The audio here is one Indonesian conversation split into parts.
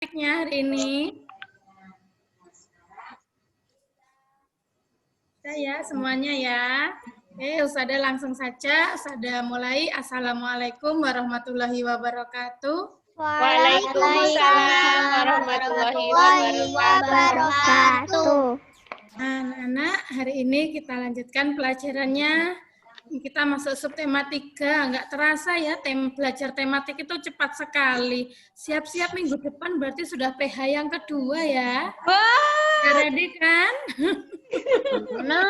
Hari ini. Ya, semuanya ya. Oke, Ustazah langsung saja. Ustazah mulai. Assalamualaikum warahmatullahi wabarakatuh. Waalaikumsalam warahmatullahi wabarakatuh. Anak-anak, hari ini kita lanjutkan pelajarannya. Kita masuk subtema 3, nggak terasa ya, belajar tematik itu cepat sekali. Siap-siap minggu depan berarti sudah PH yang kedua ya. Udah ready kan? No.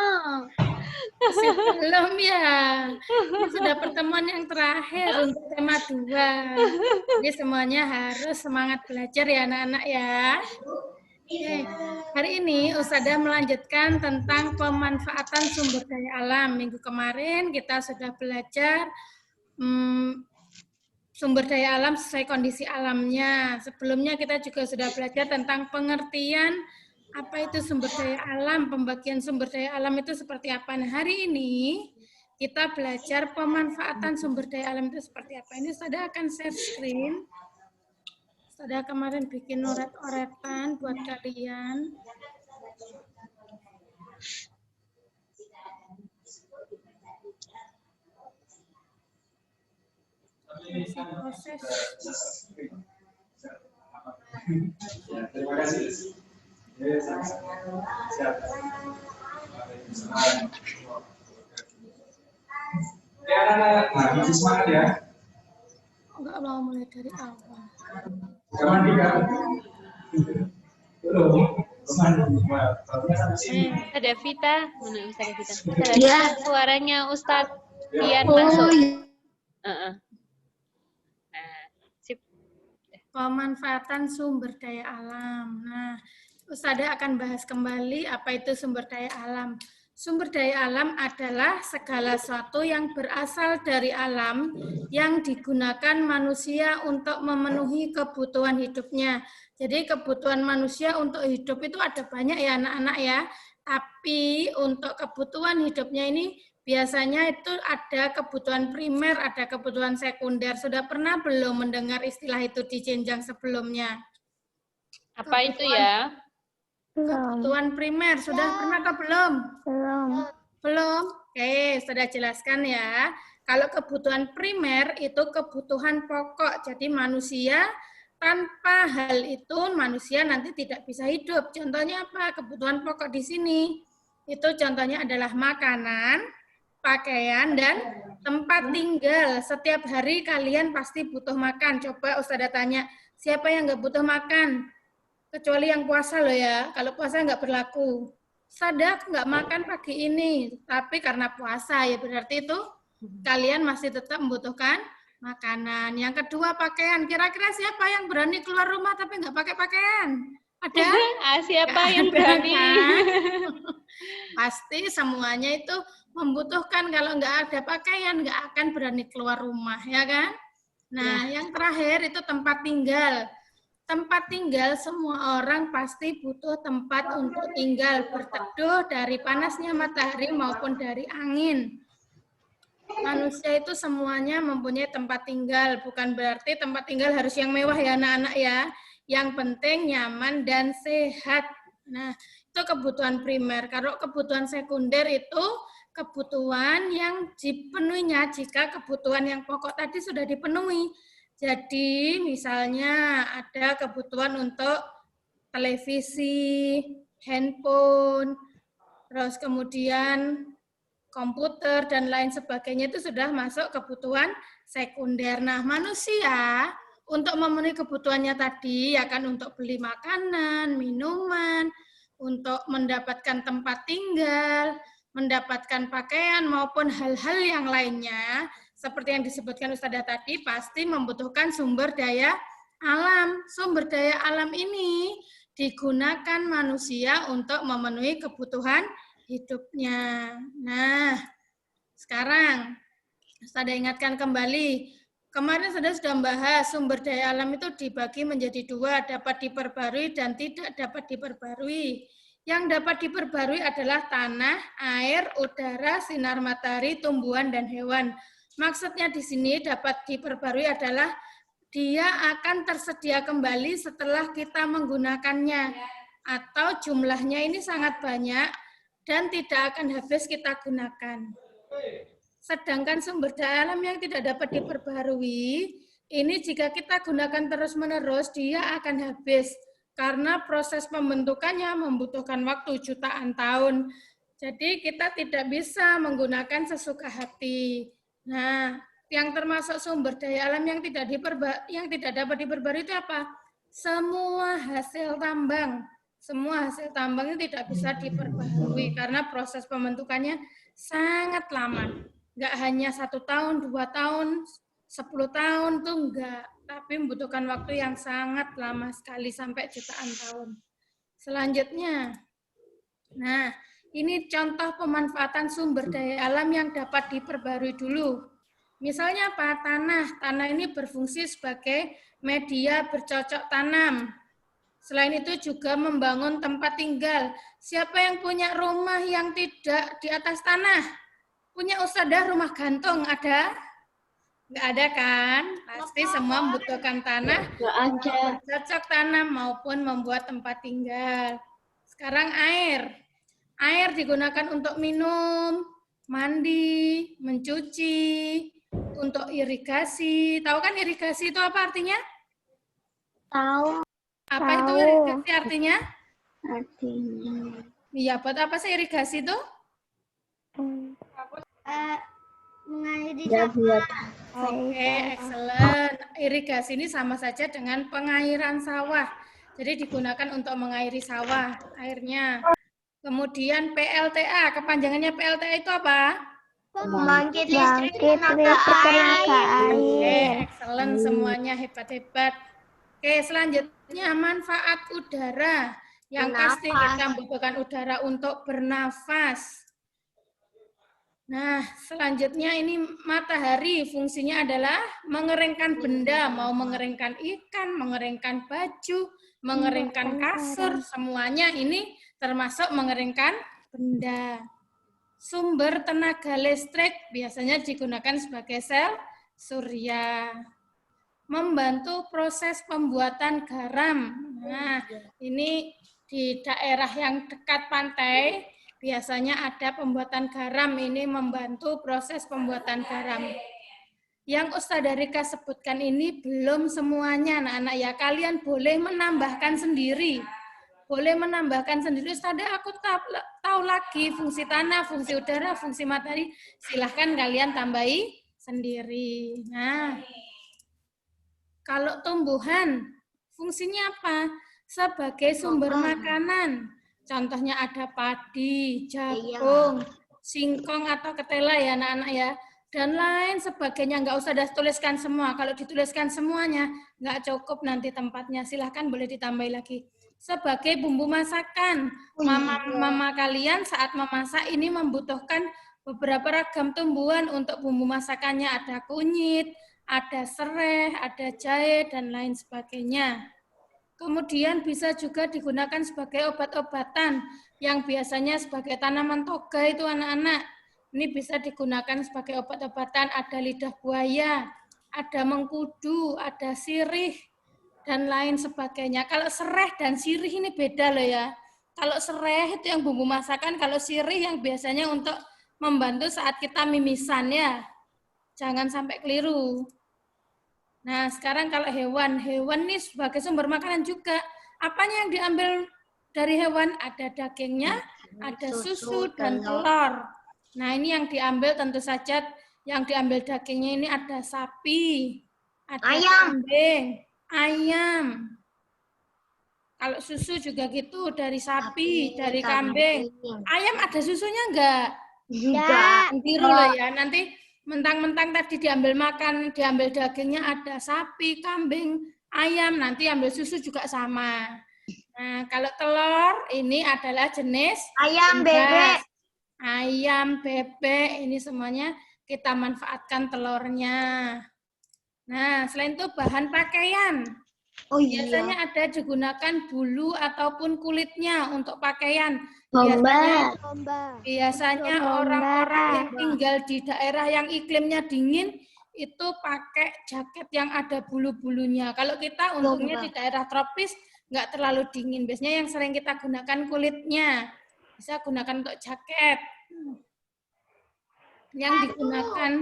Belum ya. Ini sudah pertemuan yang terakhir untuk tema 2. Jadi semuanya harus semangat belajar ya anak-anak ya. Oke, hari ini Ustazah melanjutkan tentang pemanfaatan sumber daya alam. Minggu kemarin kita sudah belajar sumber daya alam sesuai kondisi alamnya. Sebelumnya kita juga sudah belajar tentang pengertian apa itu sumber daya alam, pembagian sumber daya alam itu seperti apa. Nah, hari ini kita belajar pemanfaatan sumber daya alam itu seperti apa. Ini Ustazah akan share screen. Ustazah kemarin bikin oret-oretan buat kalian. Proses. Terima kasih. Nah, semangat ya. Enggak mau mulai dari awal. Ada Vita, mana Ustazah Vita? Ya. Suaranya Ustadz Ian masuk. Sip. Pemanfaatan sumber daya alam. Nah, Ustazah akan bahas kembali apa itu sumber daya alam. Sumber daya alam adalah segala sesuatu yang berasal dari alam yang digunakan manusia untuk memenuhi kebutuhan hidupnya. Jadi kebutuhan manusia untuk hidup itu ada banyak ya anak-anak ya. Tapi untuk kebutuhan hidupnya ini biasanya itu ada kebutuhan primer, ada kebutuhan sekunder. Sudah pernah belum mendengar istilah itu di jenjang sebelumnya? Apa itu ya? Kebutuhan primer, sudah pernah atau belum? Belum? Oke, sudah jelaskan ya. Kalau kebutuhan primer itu kebutuhan pokok, jadi manusia tanpa hal itu manusia nanti tidak bisa hidup. Contohnya apa? Kebutuhan pokok di sini. Itu contohnya adalah makanan, pakaian, dan tempat tinggal. Setiap hari kalian pasti butuh makan. Coba Ustazah tanya, siapa yang nggak butuh makan? Kecuali yang puasa loh ya, kalau puasa nggak berlaku. Sadar nggak makan pagi ini, tapi karena puasa ya berarti itu kalian masih tetap membutuhkan makanan. Yang kedua pakaian, kira-kira siapa yang berani keluar rumah tapi nggak pakai pakaian? Ada? Siapa yang berani? Kan? Pasti semuanya itu membutuhkan, kalau nggak ada pakaian nggak akan berani keluar rumah, ya kan? Nah, yang terakhir itu tempat tinggal. Tempat tinggal, semua orang pasti butuh tempat untuk tinggal, berteduh dari panasnya matahari maupun dari angin. Manusia itu semuanya mempunyai tempat tinggal, bukan berarti tempat tinggal harus yang mewah ya anak-anak ya. Yang penting nyaman dan sehat. Nah, itu kebutuhan primer. Kalau kebutuhan sekunder itu kebutuhan yang dipenuhinya jika kebutuhan yang pokok tadi sudah dipenuhi. Jadi misalnya ada kebutuhan untuk televisi, handphone, terus kemudian komputer dan lain sebagainya itu sudah masuk kebutuhan sekunder. Nah, manusia untuk memenuhi kebutuhannya tadi ya kan, untuk beli makanan, minuman, untuk mendapatkan tempat tinggal, mendapatkan pakaian maupun hal-hal yang lainnya, seperti yang disebutkan Ustazah tadi, pasti membutuhkan sumber daya alam. Sumber daya alam ini digunakan manusia untuk memenuhi kebutuhan hidupnya. Nah, sekarang Ustazah ingatkan kembali, kemarin sudah membahas sumber daya alam itu dibagi menjadi 2, dapat diperbarui dan tidak dapat diperbarui. Yang dapat diperbarui adalah tanah, air, udara, sinar matahari, tumbuhan, dan hewan. Maksudnya di sini dapat diperbarui adalah dia akan tersedia kembali setelah kita menggunakannya. Atau jumlahnya ini sangat banyak dan tidak akan habis kita gunakan. Sedangkan sumber daya alam yang tidak dapat diperbarui, ini jika kita gunakan terus-menerus, dia akan habis. Karena proses pembentukannya membutuhkan waktu jutaan tahun. Jadi kita tidak bisa menggunakan sesuka hati. Nah, yang termasuk sumber daya alam yang tidak dapat diperbarui itu apa? Semua hasil tambang. Semua hasil tambang itu tidak bisa diperbarui karena proses pembentukannya sangat lama. Nggak hanya 1 tahun, 2 tahun, 10 tahun tuh enggak, tapi membutuhkan waktu yang sangat lama sekali sampai jutaan tahun. Selanjutnya, nah ini contoh pemanfaatan sumber daya alam yang dapat diperbarui dulu. Misalnya apa? Tanah. Tanah ini berfungsi sebagai media bercocok tanam. Selain itu juga membangun tempat tinggal. Siapa yang punya rumah yang tidak di atas tanah? Punya ustadzah rumah gantung ada? Nggak ada kan? Pasti semua membutuhkan tanah. Nggak ada. Bercocok tanam maupun membuat tempat tinggal. Sekarang air. Air digunakan untuk minum, mandi, mencuci, untuk irigasi. Tahu kan irigasi itu apa artinya? Tahu Apa itu irigasi artinya? artinya. Iya, buat apa sih irigasi itu? Mengairi buat Oke, excellent. Irigasi ini sama saja dengan pengairan sawah. Jadi digunakan untuk mengairi sawah airnya. Kemudian PLTA, kepanjangannya PLTA itu apa? Pembangkit listrik tenaga air. Oke, excellent semuanya, hebat-hebat. Oke, selanjutnya manfaat udara. Yang pasti kita membutuhkan udara untuk bernafas. Nah, selanjutnya ini matahari fungsinya adalah mengeringkan benda, mau mengeringkan ikan, mengeringkan baju, mengeringkan kasur, semuanya ini termasuk mengeringkan benda. Sumber tenaga listrik biasanya digunakan sebagai sel surya. Membantu proses pembuatan garam. Nah, ini di daerah yang dekat pantai, biasanya ada pembuatan garam, ini membantu proses pembuatan garam. Yang Ustadzah Rika sebutkan ini belum semuanya, anak-anak ya. Kalian boleh menambahkan sendiri. Boleh menambahkan sendiri. Ustadzah, aku tahu lagi fungsi tanah, fungsi udara, fungsi matahari. Silahkan kalian tambahi sendiri. Nah, kalau tumbuhan, fungsinya apa? Sebagai sumber makanan. Contohnya ada padi, jagung, singkong atau ketela ya anak-anak ya. Dan lain sebagainya, nggak usah tuliskan semua. Kalau dituliskan semuanya, nggak cukup nanti tempatnya. Silahkan boleh ditambah lagi. Sebagai bumbu masakan, mama kalian saat memasak ini membutuhkan beberapa ragam tumbuhan untuk bumbu masakannya. Ada kunyit, ada serai, ada jahe, dan lain sebagainya. Kemudian bisa juga digunakan sebagai obat-obatan yang biasanya sebagai tanaman toga itu anak-anak. Ini bisa digunakan sebagai obat-obatan, ada lidah buaya, ada mengkudu, ada sirih, dan lain sebagainya. Kalau serai dan sirih ini beda loh ya. Kalau serai itu yang bumbu masakan, kalau sirih yang biasanya untuk membantu saat kita mimisan ya. Jangan sampai keliru. Nah, sekarang kalau hewan ini sebagai sumber makanan juga. Apanya yang diambil dari hewan? Ada dagingnya, ada susu, dan telur. Nah, ini yang diambil tentu saja, yang diambil dagingnya ini ada sapi, ada kambing, ayam. Kalau susu juga gitu, dari sapi, dari kambing. Ayam ada susunya enggak? Juga. Biru loh ya, nanti mentang-mentang tadi diambil makan, diambil dagingnya ada sapi, kambing, ayam, nanti ambil susu juga sama. Nah, kalau telur ini adalah jenis Ayam bebek. Ayam, bebek, ini semuanya kita manfaatkan telurnya. Nah, selain itu bahan pakaian. Biasanya ada digunakan bulu ataupun kulitnya untuk pakaian. Biasanya orang-orang yang tinggal di daerah yang iklimnya dingin, itu pakai jaket yang ada bulu-bulunya. Kalau kita untungnya di daerah tropis nggak terlalu dingin. Biasanya yang sering kita gunakan kulitnya. Bisa gunakan untuk jaket. Yang digunakan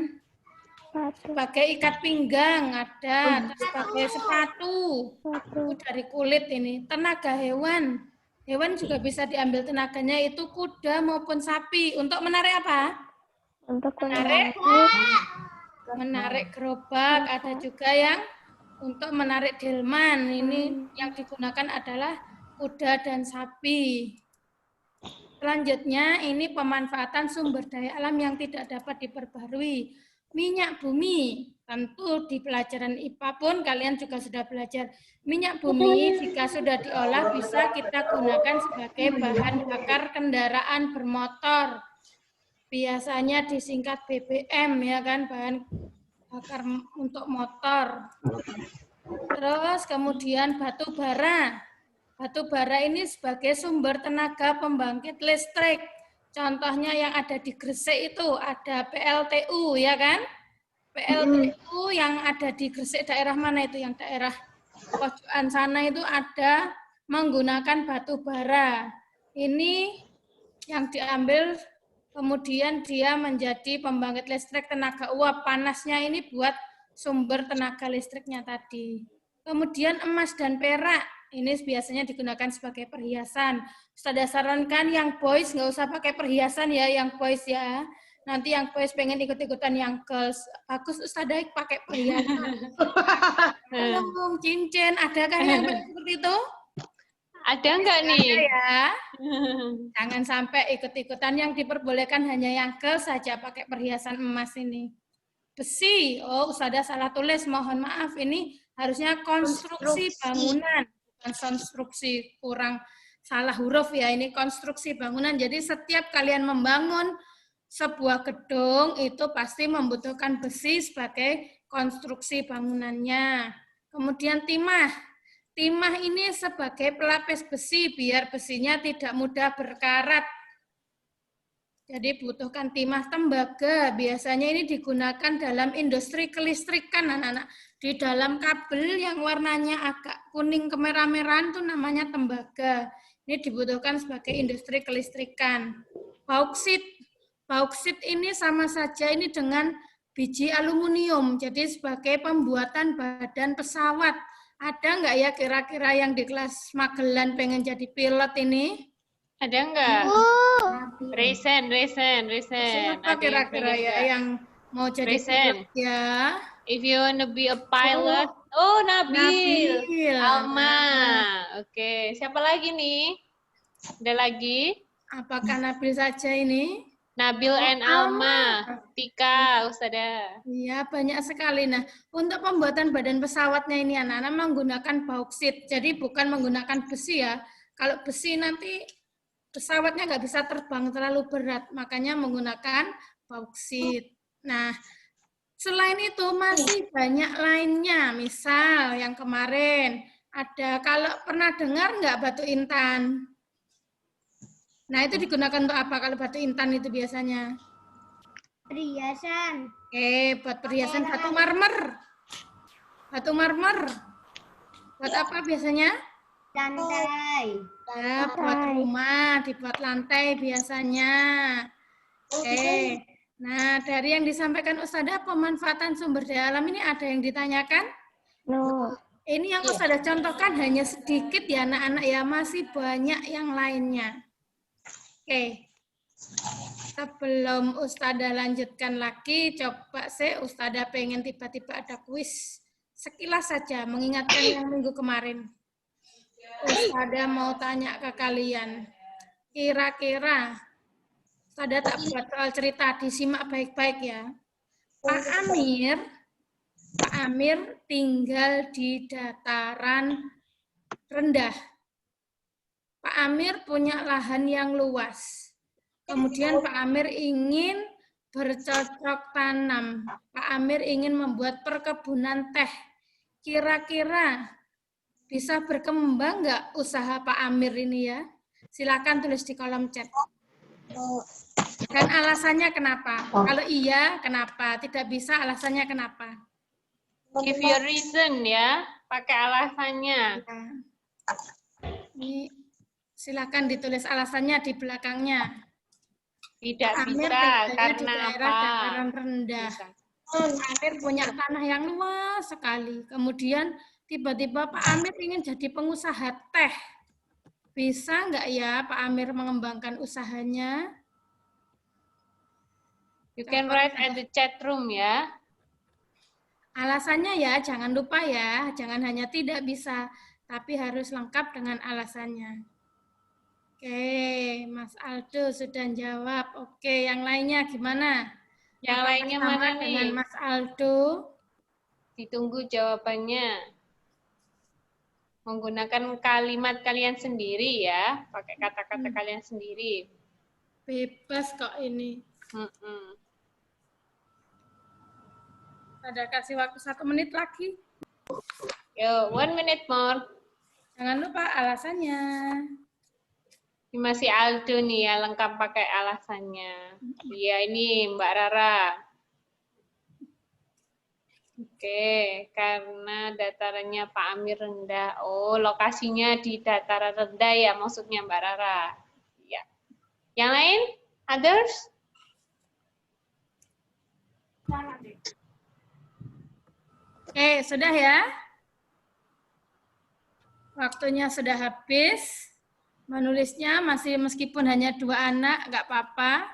sebagai ikat pinggang ada, atau sebagai sepatu. Itu dari kulit ini. Tenaga hewan. Hewan juga bisa diambil tenaganya, itu kuda maupun sapi. Untuk menarik apa? Untuk Menarik gerobak, ada juga yang untuk menarik delman. Ini yang digunakan adalah kuda dan sapi. Selanjutnya, ini pemanfaatan sumber daya alam yang tidak dapat diperbarui. Minyak bumi, tentu di pelajaran IPA pun kalian juga sudah belajar. Minyak bumi jika sudah diolah bisa kita gunakan sebagai bahan bakar kendaraan bermotor. Biasanya disingkat BBM ya kan, bahan bakar untuk motor. Terus kemudian batu bara. Batu bara ini sebagai sumber tenaga pembangkit listrik. Contohnya yang ada di Gresik itu ada PLTU ya kan? PLTU yang ada di Gresik daerah mana itu? Yang daerah pojokan sana itu ada menggunakan batu bara. Ini yang diambil kemudian dia menjadi pembangkit listrik tenaga uap. Panasnya ini buat sumber tenaga listriknya tadi. Kemudian emas dan perak. Ini biasanya digunakan sebagai perhiasan. Ustazah sarankan yang boys nggak usah pakai perhiasan ya, yang boys ya. Nanti yang boys pengen ikut-ikutan yang girls. Bagus Ustazah pakai perhiasan. Kalung, cincin, adakah yang seperti itu? Ada nggak nih? Ya. Jangan sampai ikut-ikutan, yang diperbolehkan hanya yang girls saja pakai perhiasan emas ini. Besi, oh Ustazah salah tulis, mohon maaf, ini harusnya konstruksi bangunan. Konstruksi, kurang salah huruf ya, ini konstruksi bangunan. Jadi setiap kalian membangun sebuah gedung itu pasti membutuhkan besi sebagai konstruksi bangunannya. Kemudian timah. Timah ini sebagai pelapis besi biar besinya tidak mudah berkarat. Jadi butuhkan timah. Tembaga, biasanya ini digunakan dalam industri kelistrikan anak-anak. Di dalam kabel yang warnanya agak kuning kemerah-merahan itu namanya tembaga. Ini dibutuhkan sebagai industri kelistrikan. Bauksit. Bauksit ini sama saja ini dengan biji aluminium. Jadi sebagai pembuatan badan pesawat. Ada nggak ya kira-kira yang di kelas Magelan pengen jadi pilot ini? Ada nggak? Resen. Siapa kira-kira ya yang mau jadi pilot ya? If you wanna be a pilot, oh Nabil, Alma, oke. Siapa lagi nih? Ada lagi? Apakah Nabil saja ini? Nabil and Alma, Tika, Ustazah. Iya, banyak sekali. Nah, untuk pembuatan badan pesawatnya ini anak-anak menggunakan bauksit. Jadi bukan menggunakan besi ya. Kalau besi nanti pesawatnya nggak bisa terbang terlalu berat, makanya menggunakan bauksit. Nah, selain itu masih banyak lainnya. Misal yang kemarin ada, kalau pernah dengar nggak batu intan? Nah, itu digunakan untuk apa kalau batu intan itu biasanya? Perhiasan. Buat perhiasan. Batu marmer. Batu marmer. Buat apa biasanya? Lantai. Ya, buat rumah, dibuat lantai biasanya. Nah, dari yang disampaikan Ustazah, pemanfaatan sumber daya alam ini ada yang ditanyakan? No. Ini yang Ustazah contohkan hanya sedikit ya anak-anak ya, masih banyak yang lainnya. Sebelum Ustazah lanjutkan lagi, coba Ustazah pengen tiba-tiba ada kuis sekilas saja, mengingatkan yang minggu kemarin. Ustazah mau tanya ke kalian, kira-kira Ustazah tak buat soal cerita, disimak baik-baik ya. Pak Amir tinggal di dataran rendah. Pak Amir punya lahan yang luas. Kemudian Pak Amir ingin bercocok tanam. Pak Amir ingin membuat perkebunan teh. Kira-kira bisa berkembang nggak usaha Pak Amir ini ya? Silakan tulis di kolom chat. Dan alasannya kenapa? Kalau iya, kenapa? Tidak bisa, alasannya kenapa? Give your reason ya, pakai alasannya. Nah, ini silakan ditulis alasannya di belakangnya. Tidak Pak Amir bisa, tinggalnya di karena daerah apa? dataran rendah. Bisa. Pak Amir punya tanah yang luas sekali. Kemudian tiba-tiba Pak Amir ingin jadi pengusaha teh. Bisa nggak ya Pak Amir mengembangkan usahanya? You can write at the chat room ya. Alasannya ya, jangan lupa ya, jangan hanya tidak bisa, tapi harus lengkap dengan alasannya. Oke, Mas Aldo sudah jawab. Oke, yang lainnya gimana? Yang Apakah lainnya sama mana dengan nih? Mas Aldo? Ditunggu jawabannya. Menggunakan kalimat kalian sendiri ya, pakai kata-kata kalian sendiri. Bebas kok ini. Ada kasih waktu 1 menit lagi. Yo, 1 minute more. Jangan lupa alasannya. Ini masih Aldo nih ya, lengkap pakai alasannya. Iya, ini Mbak Rara. Oke, karena datarannya Pak Amir rendah. Oh, lokasinya di dataran rendah ya, maksudnya Mbak Rara. Ya. Yang lain? Others? Oke, sudah ya? Waktunya sudah habis. Menulisnya masih meskipun hanya 2 anak, nggak apa-apa.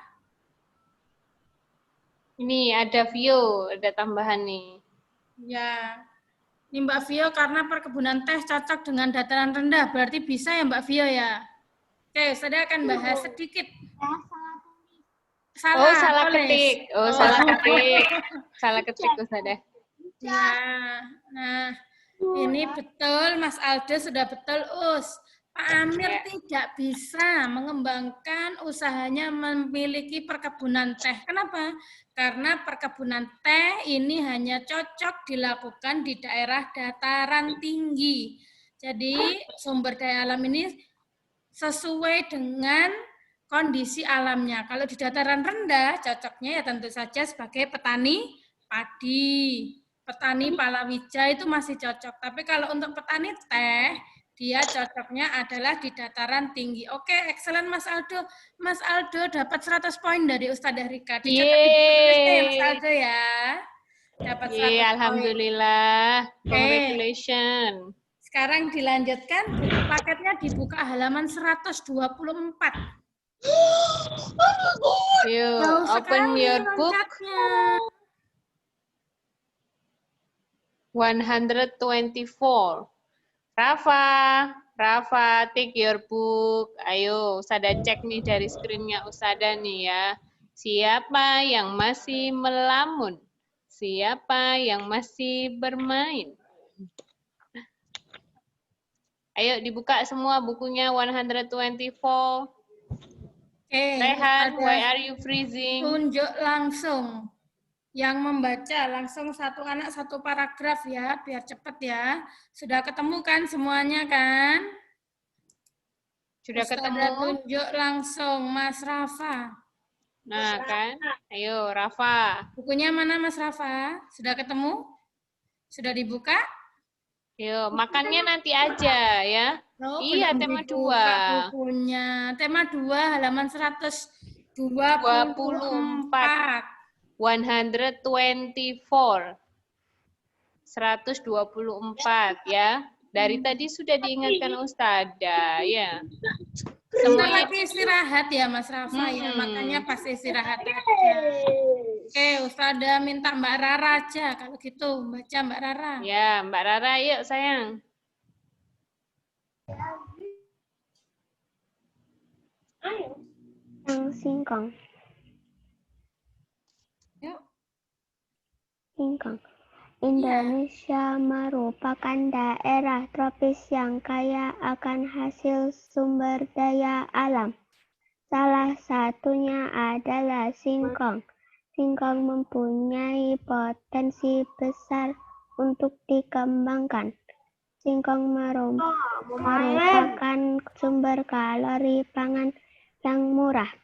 Ini ada view, ada tambahan nih. Ya, ini Mbak Vio karena perkebunan teh cocok dengan dataran rendah, berarti bisa ya Mbak Vio ya? Oke, saya akan bahas sedikit. Oh, salah tulis. ketik. Oh, salah ketik. Salah ketik, Ustazah. Ya, nah ini betul Mas Aldo sudah betul Us. Pak Amir tidak bisa mengembangkan usahanya memiliki perkebunan teh. Kenapa? Karena perkebunan teh ini hanya cocok dilakukan di daerah dataran tinggi. Jadi sumber daya alam ini sesuai dengan kondisi alamnya. Kalau di dataran rendah cocoknya ya tentu saja sebagai petani padi. Petani palawija itu masih cocok. Tapi kalau untuk petani teh, dia cocoknya adalah di dataran tinggi. Oke, excellent Mas Aldo. Mas Aldo dapat 100 poin dari Ustadzah Rika. Dicatat di tulisnya ya Mas Aldo ya. Dapat 100 poin. Alhamdulillah. Congratulations. Sekarang dilanjutkan, buku paketnya dibuka halaman 124. Yuk, open your book. 124. Rafa, take your book. Ayo, Ustazah cek nih dari screen-nya Ustazah nih ya. Siapa yang masih melamun? Siapa yang masih bermain? Ayo dibuka semua bukunya 124. Rehan, why are you freezing? Tunjuk langsung. Yang membaca langsung satu anak satu paragraf ya, biar cepat ya. Sudah ketemu kan semuanya kan? Sudah ketemu? Tunjuk langsung, Mas Rafa. Nah kan, ayo Rafa. Bukunya mana Mas Rafa? Sudah ketemu? Sudah dibuka? Yuk, makannya nanti aja ya. Oh, iya, tema 2. Bukunya. Tema 2 halaman 124. 124 ya. Dari tadi sudah diingatkan Ustazah ya. Sebentar lagi istirahat ya Mas Rafa ya, makanya pas istirahat aja. Oke, Ustazah minta Mbak Rara aja kalau gitu, baca Mbak Rara. Ya, Mbak Rara yuk sayang. Singkong. Singkong. Indonesia merupakan daerah tropis yang kaya akan hasil sumber daya alam. Salah satunya adalah singkong. Singkong mempunyai potensi besar untuk dikembangkan. Singkong merupakan sumber kalori pangan yang murah.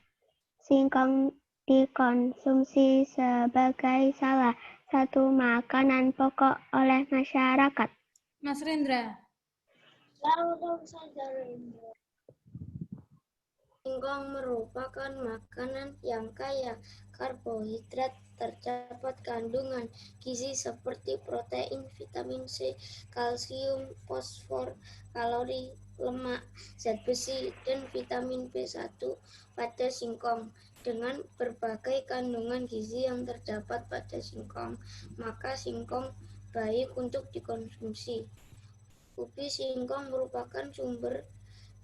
Singkong dikonsumsi sebagai salah satu makanan pokok oleh masyarakat. Mas Rendra. Singkong merupakan makanan yang kaya karbohidrat, terdapat kandungan gizi seperti protein, vitamin C, kalsium, fosfor, kalori, lemak, zat besi, dan vitamin B1 pada singkong. Dengan berbagai kandungan gizi yang terdapat pada singkong, maka singkong baik untuk dikonsumsi. Ubi singkong merupakan sumber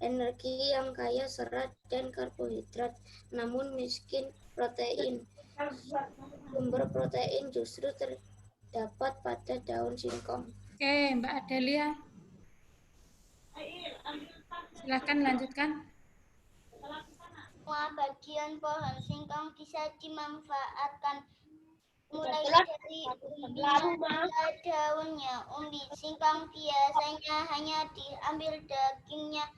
energi yang kaya serat dan karbohidrat, namun miskin protein. Sumber protein justru terdapat pada daun singkong. Oke, Mbak Adelia. Silahkan lanjutkan. Semua bagian pohon singkong bisa dimanfaatkan, mulai dari umbinya hingga daunnya. Umbi singkong biasanya hanya diambil dagingnya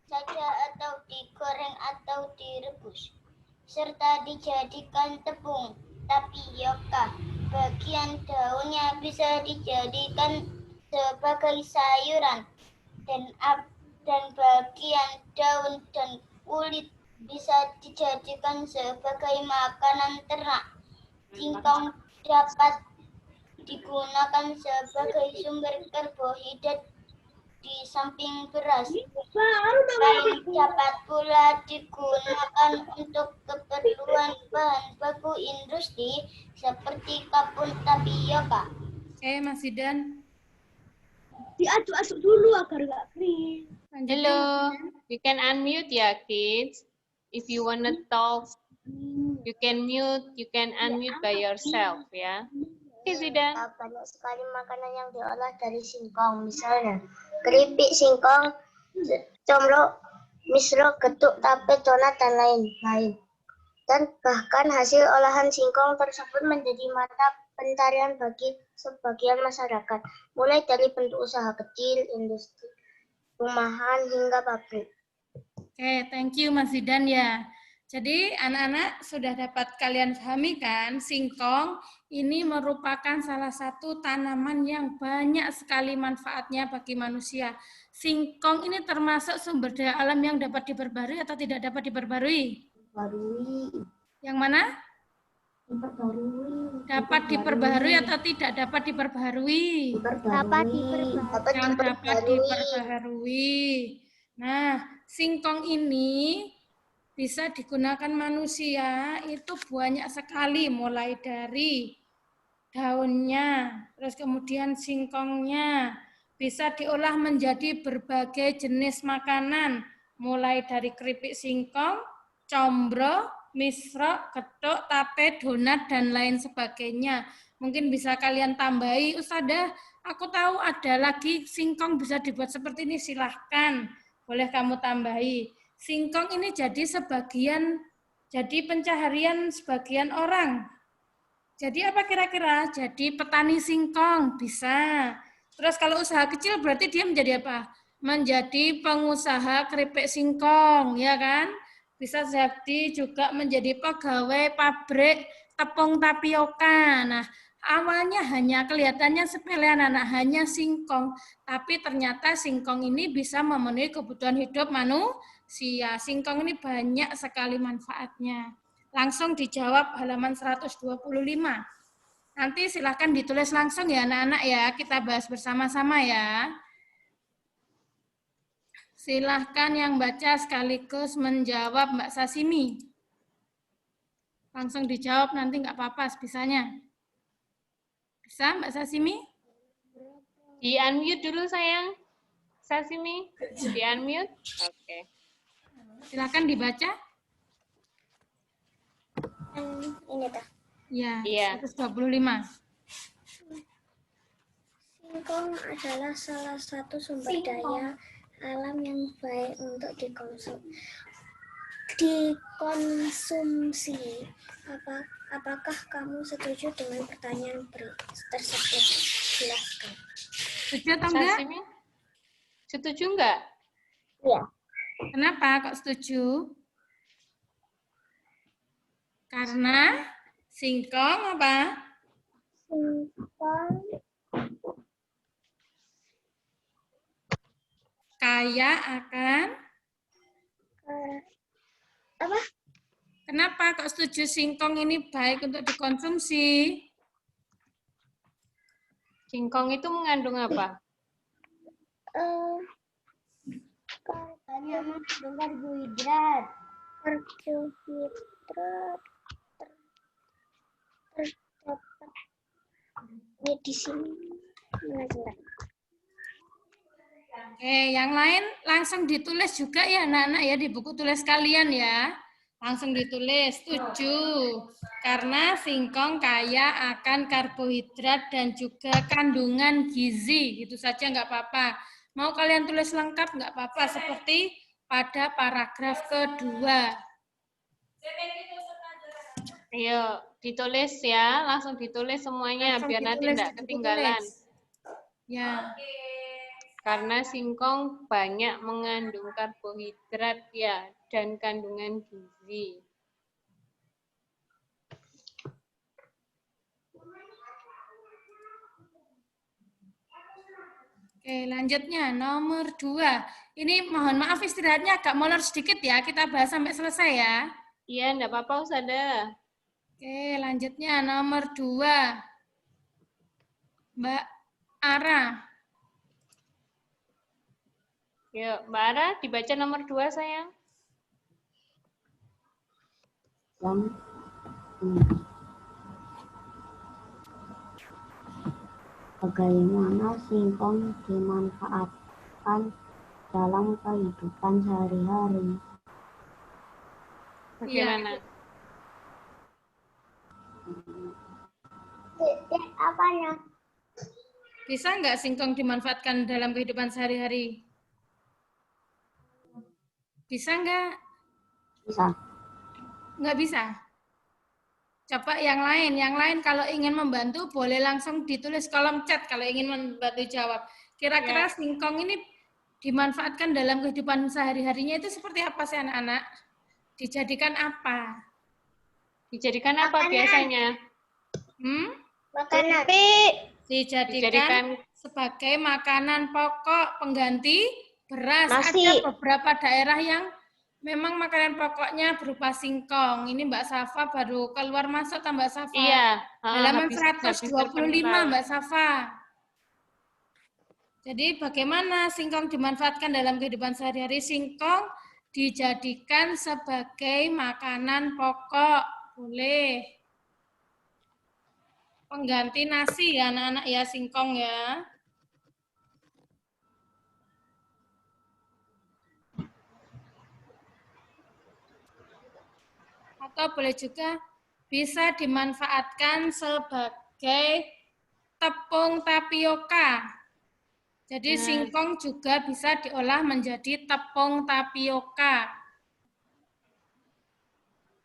saja atau digoreng atau direbus, serta dijadikan tepung tapioka. Bagian daunnya bisa dijadikan sebagai sayuran, dan bagian daun dan kulit bisa dijadikan sebagai makanan ternak. Singkong dapat digunakan sebagai sumber karbohidrat di samping beras. Lain dapat pula digunakan untuk keperluan bahan baku industri seperti kapur tapioka. Oke, Mas Zidan. Diaduk-aduk dulu agar nggak kering. Hello, you can unmute ya, kids. If you wanna talk, you can mute, you can unmute by yourself ya. Oke, Zidan. Banyak sekali makanan yang diolah dari singkong, misalnya keripik singkong, comro, misro, getuk, tape, donat, dan lain-lain. Dan bahkan hasil olahan singkong tersebut menjadi mata pencarian bagi sebagian masyarakat, mulai dari bentuk usaha kecil, industri, rumahan, hingga pabrik. Oke, thank you Mas Zidan ya. Jadi anak-anak sudah dapat kalian pahami kan, singkong ini merupakan salah satu tanaman yang banyak sekali manfaatnya bagi manusia. Singkong ini termasuk sumber daya alam yang dapat diperbarui atau tidak dapat diperbarui? Yang mana? Dapat diperbarui atau tidak dapat diperbarui? Dapat Yang dapat diperbarui. Nah, singkong ini bisa digunakan manusia itu banyak sekali, mulai dari daunnya, terus kemudian singkongnya bisa diolah menjadi berbagai jenis makanan, mulai dari keripik singkong, combro, misro, getuk, tape, donat, dan lain sebagainya. Mungkin bisa kalian tambahi, Ustadzah, aku tahu ada lagi singkong bisa dibuat seperti ini, silahkan. Boleh kamu tambahi. Singkong ini jadi pencaharian sebagian orang. Jadi apa kira-kira? Jadi petani singkong, bisa. Terus kalau usaha kecil berarti dia menjadi apa? Menjadi pengusaha keripik singkong, ya kan? Bisa jadi juga menjadi pegawai pabrik tepung tapioka. Nah, awalnya hanya kelihatannya sepele anak-anak, hanya singkong. Tapi ternyata singkong ini bisa memenuhi kebutuhan hidup manusia. Singkong ini banyak sekali manfaatnya. Langsung dijawab halaman 125. Nanti silahkan ditulis langsung ya anak-anak ya, kita bahas bersama-sama ya. Silahkan yang baca sekaligus menjawab Mbak Sasimi. Langsung dijawab nanti nggak apa-apa sebisanya. Bisa Mbak Sasimi? Di-unmute dulu sayang. Sasimi, di-unmute. Oke. Silahkan dibaca. Ini dah. Ya, Iya. 125. Singkong adalah salah satu sumber daya alam yang baik untuk dikonsumsi. Apakah kamu setuju dengan pertanyaan tersebut? Silakan. Setuju atau enggak? Sasimi, setuju enggak? Iya. Kenapa kok setuju? Karena singkong apa? Singkong Kaya akan. apa? Kenapa kok setuju singkong ini baik untuk dikonsumsi? Singkong itu mengandung apa? Banyak mengandung karbohidrat. Terdapat medisina. Oke, yang lain langsung ditulis juga ya anak-anak ya di buku tulis kalian ya. Langsung ditulis, setuju. Karena singkong kaya akan karbohidrat dan juga kandungan gizi. Gitu saja nggak apa-apa. Mau kalian tulis lengkap nggak apa-apa. Seperti pada paragraf kedua. Ayo, ditulis ya. Langsung ditulis semuanya, Langsung biar nanti ditulis tidak di buku ketinggalan. tulis. Ya. Karena singkong banyak mengandung karbohidrat ya, dan kandungan gizi. Oke, lanjutnya nomor 2. Ini mohon maaf istirahatnya agak molor sedikit ya. Kita bahas sampai selesai ya. Iya, enggak apa-apa Ustazah. Oke, lanjutnya nomor 2. Mbak Ara. Yuk, Mbak Ara, dibaca nomor 2 sayang. Bagaimana singkong dimanfaatkan dalam kehidupan sehari-hari? Bagaimana? Apanya? Bisa nggak singkong dimanfaatkan dalam kehidupan sehari-hari? Bisa nggak? Bisa. Nggak bisa? Coba yang lain kalau ingin membantu boleh langsung ditulis kolom chat kalau ingin membantu jawab. Kira-kira singkong ini dimanfaatkan dalam kehidupan sehari-harinya itu seperti apa sih anak-anak? Dijadikan apa? Dijadikan apa biasanya? Makanan. Dijadikan sebagai makanan pokok pengganti beras. Nasi. Ada beberapa daerah yang memang makanan pokoknya berupa singkong. Ini Mbak Safa baru keluar masuk Mbak Safa. Iya. Halaman habis 125 terpental. Mbak Safa. Jadi bagaimana singkong dimanfaatkan dalam kehidupan sehari-hari? Singkong dijadikan sebagai makanan pokok. Boleh. Pengganti nasi ya anak-anak ya singkong ya. Atau boleh juga bisa dimanfaatkan sebagai tepung tapioka. Jadi singkong juga bisa diolah menjadi tepung tapioka.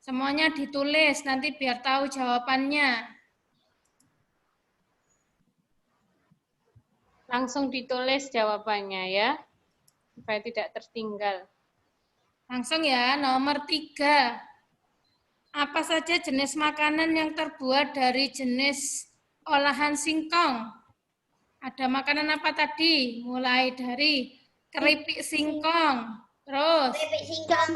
Semuanya ditulis nanti biar tahu jawabannya. Langsung ditulis jawabannya ya, supaya tidak tertinggal. Langsung ya, nomor 3. Apa saja jenis makanan yang terbuat dari jenis olahan singkong? Ada makanan apa tadi? Mulai dari keripik singkong, terus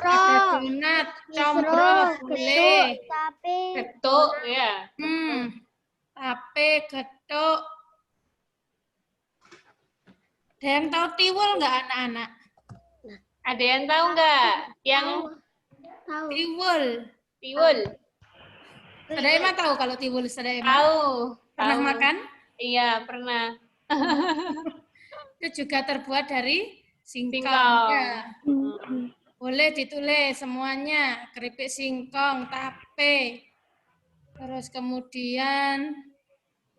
ada donat, combro, boleh. Getuk ya. Tape, getuk. Ada yang tahu tiwul nggak anak-anak? Ada yang tahu nggak? Yang Tiwul. tiwul? Saudara tahu kalau tiwul, saudara? Tahu. Pernah Tahu. makan? Iya, pernah. Itu juga terbuat dari singkong. Singkong. Ya. Boleh ditulis semuanya. Keripik singkong, tape. Terus kemudian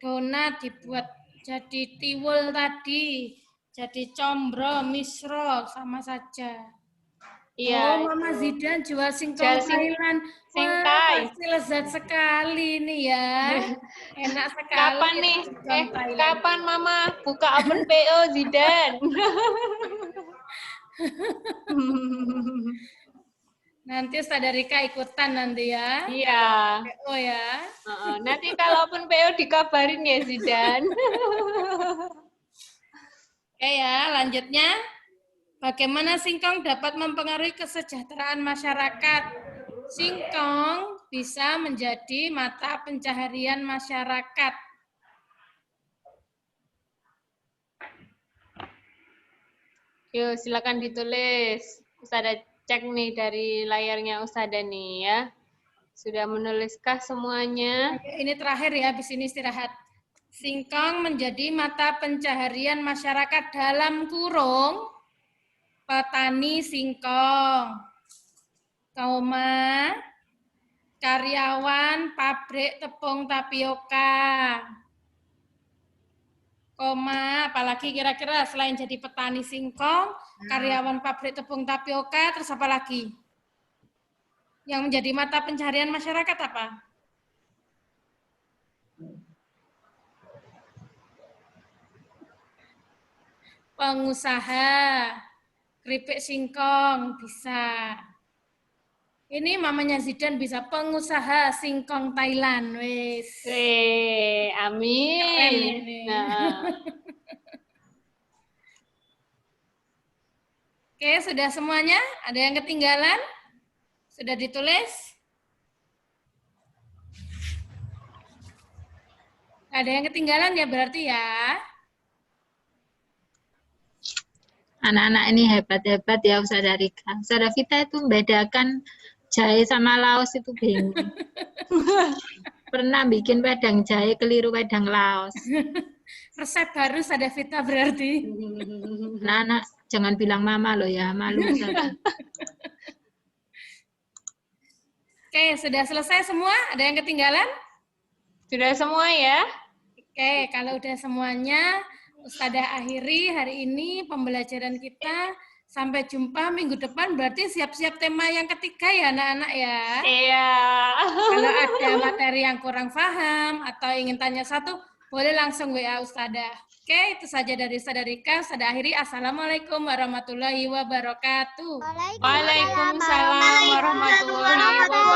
donat dibuat jadi tiwul tadi. Jadi combro, misro, sama saja. Iya. Oh, Mama Zidan jual singkong Jual Thailand. singkai. Wah, pasti lezat sekali ini ya. Enak sekali. Kapan nih? singkong Thailand. Kapan Mama buka open PO Zidan? Nanti Ustazah Rika ikutan nanti ya. Iya. Oh ya. Nanti kalaupun PO dikabarin ya Zidan. Oke ya, lanjutnya. Bagaimana singkong dapat mempengaruhi kesejahteraan masyarakat? Singkong bisa menjadi mata pencaharian masyarakat. Yuk, silakan ditulis. Ustazah cek nih dari layarnya Ustazah nih ya. Sudah menuliskah semuanya? Ini terakhir ya, habis ini istirahat. Singkong menjadi mata pencaharian masyarakat dalam kurung petani singkong, koma, karyawan pabrik tepung tapioka, koma, apalagi kira-kira selain jadi petani singkong, karyawan pabrik tepung tapioka, terus apa lagi? Yang menjadi mata pencaharian masyarakat apa? Pengusaha, keripik singkong, bisa. Ini mamanya Zidan bisa pengusaha singkong Thailand, wes. Amin. Nah. Oke, sudah semuanya? Ada yang ketinggalan? Sudah ditulis? Ada yang ketinggalan ya berarti ya? Anak-anak ini hebat-hebat ya Ustazah Rika. Ustazah Vita itu membedakan jahe sama laos itu bingung. Pernah bikin wedang jahe keliru wedang laos. Resep baru Ustazah Vita berarti. Nah, anak jangan bilang mama loh ya, malu Ustazah. Oke, sudah selesai semua? Ada yang ketinggalan? Sudah semua ya? Oke, kalau udah semuanya, Ustazah akhiri hari ini pembelajaran kita. Sampai jumpa minggu depan, berarti siap-siap tema yang ketiga ya anak-anak ya. Iya. Kalau ada materi yang kurang paham atau ingin tanya satu, boleh langsung WA Ustazah. Oke, itu saja dari Ustazah Rika. Ustazah akhiri. Assalamualaikum warahmatullahi wabarakatuh. Waalaikumsalam warahmatullahi wabarakatuh.